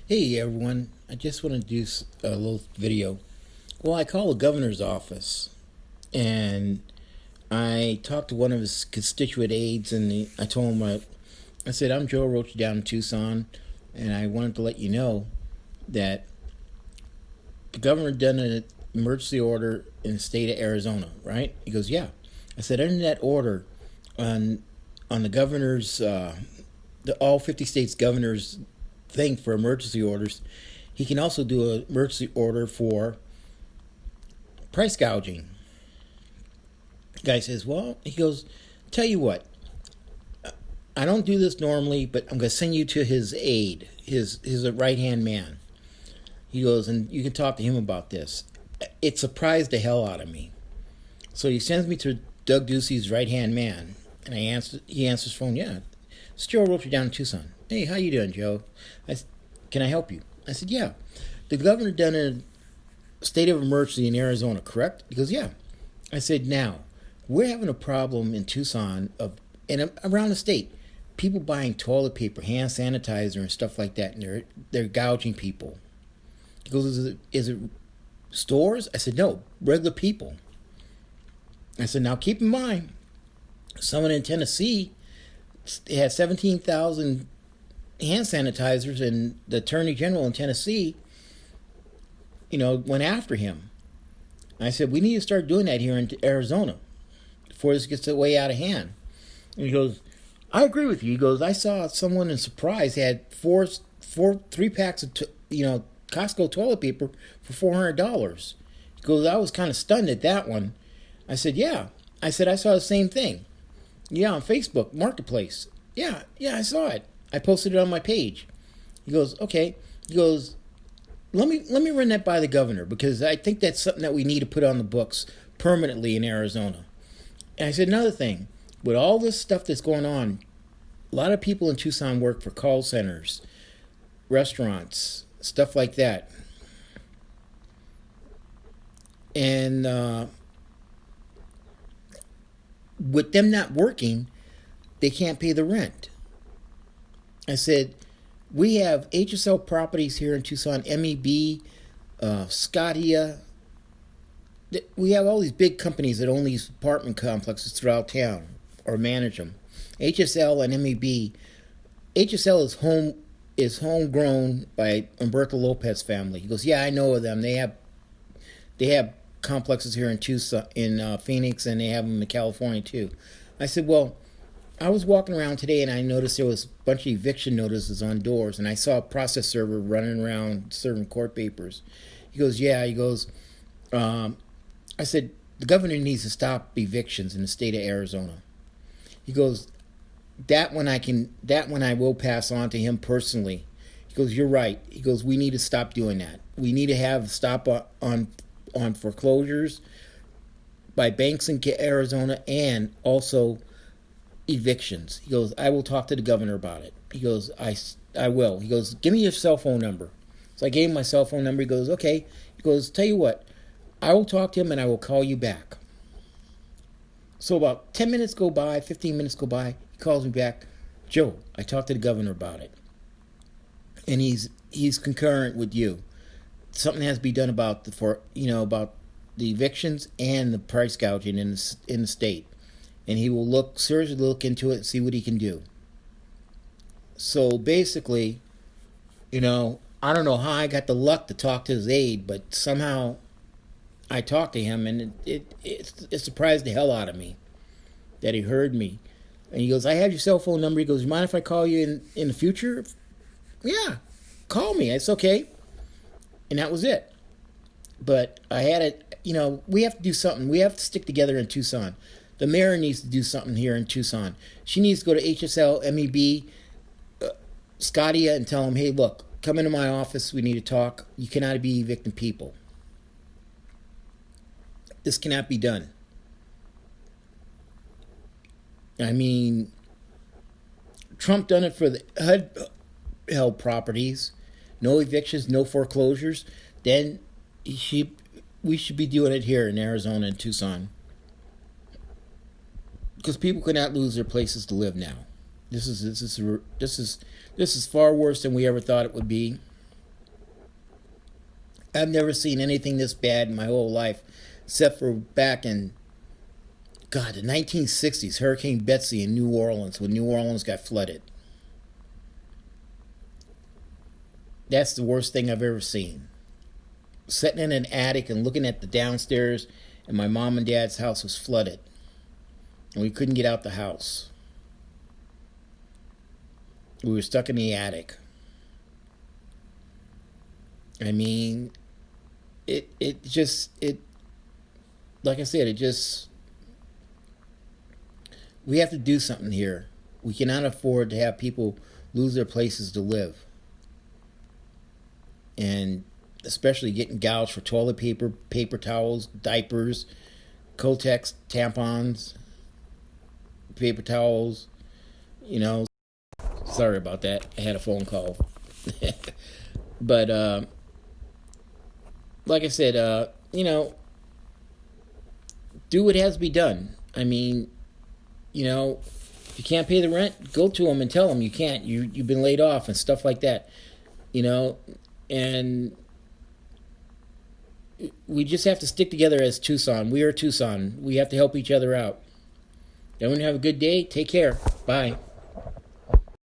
Hey everyone, I just want to do a little video. Well, I called the governor's office and I talked to one of his constituent aides, and I told him, I said, I'm Joe Roach down in Tucson, and I wanted to let you know that the governor done an emergency order in the state of Arizona, right? He goes, yeah. I said, under that order, on the governor's, all 50 states governors thing for emergency orders, he can also do an emergency order for price gouging. The guy says, well, he goes, tell you what, I don't do this normally, but I'm going to send you to his aide, his right-hand man. He goes, and you can talk to him about this. It surprised the hell out of me. So he sends me to Doug Ducey's right-hand man, and he answers phone, yeah, it's Joe Roper down in Tucson. Hey, how you doing, Joe? Can I help you? I said, yeah. The governor done a state of emergency in Arizona, correct? He goes, yeah. I said, now, we're having a problem in Tucson and around the state. People buying toilet paper, hand sanitizer, and stuff like that, and they're gouging people. He goes, is it stores? I said, no, regular people. I said, now keep in mind, someone in Tennessee had 17,000 hand sanitizers, and the attorney general in Tennessee, went after him. I said, we need to start doing that here in Arizona before this gets way out of hand. And he goes, I agree with you. He goes, I saw someone in Surprise had three packs of Costco toilet paper for $400. He goes, I was kind of stunned at that one. I said, yeah. I said, I saw the same thing. Yeah, on Facebook Marketplace. Yeah, I saw it. I posted it on my page. He goes, okay. He goes, let me run that by the governor, because I think that's something that we need to put on the books permanently in Arizona. And I said, another thing, with all this stuff that's going on, a lot of people in Tucson work for call centers, restaurants, stuff like that. And with them not working, they can't pay the rent. I said, we have HSL properties here in Tucson, MEB, Scotia. We have all these big companies that own these apartment complexes throughout town or manage them. HSL and MEB. HSL is homegrown by Umberto Lopez family. He goes, yeah, I know of them. They have complexes here in Tucson, in Phoenix, and they have them in California too. I said, well, I was walking around today and I noticed there was a bunch of eviction notices on doors, and I saw a process server running around serving court papers. He goes, yeah. He goes, I said, the governor needs to stop evictions in the state of Arizona. He goes, that one I will pass on to him personally. He goes, you're right. He goes, we need to stop doing that. We need to have a stop on foreclosures by banks in Arizona, and also evictions. He goes, I will talk to the governor about it. He goes, I will. He goes, give me your cell phone number. So I gave him my cell phone number. He goes, okay. He goes, tell you what, I will talk to him and I will call you back. So about 10 minutes go by, 15 minutes go by. He calls me back. Joe, I talked to the governor about it, and he's concurrent with you. Something has to be done about the evictions and the price gouging in the state, and he will seriously look into it and see what he can do. So basically, I don't know how I got the luck to talk to his aide, but somehow I talked to him, and it surprised the hell out of me that he heard me. And he goes, I have your cell phone number. He goes, you mind if I call you in the future? Yeah, call me. It's okay. And that was it. But I had it, we have to do something. We have to stick together in Tucson. The mayor needs to do something here in Tucson. She needs to go to HSL, MEB, Scotia, and tell them, hey, look, come into my office. We need to talk. You cannot be evicting people. This cannot be done. I mean, Trump done it for the HUD-held properties. No evictions, no foreclosures. Then we should be doing it here in Arizona and Tucson, because people cannot lose their places to live now. This is far worse than we ever thought it would be. I've never seen anything this bad in my whole life, except for back in, God, the 1960s, Hurricane Betsy in New Orleans, when New Orleans got flooded. That's the worst thing I've ever seen. Sitting in an attic and looking at the downstairs, and my mom and dad's house was flooded. And we couldn't get out the house. We were stuck in the attic. I mean, it like I said, we have to do something here. We cannot afford to have people lose their places to live. And especially getting gouged for toilet paper, paper towels, diapers, Kotex, tampons, paper towels, you know. Sorry about that. I had a phone call. But, like I said, do what has to be done. I mean, if you can't pay the rent, go to them and tell them you can't. You've been laid off and stuff like that. And we just have to stick together as Tucson. We are Tucson. We have to help each other out. Everyone have a good day. Take care. Bye.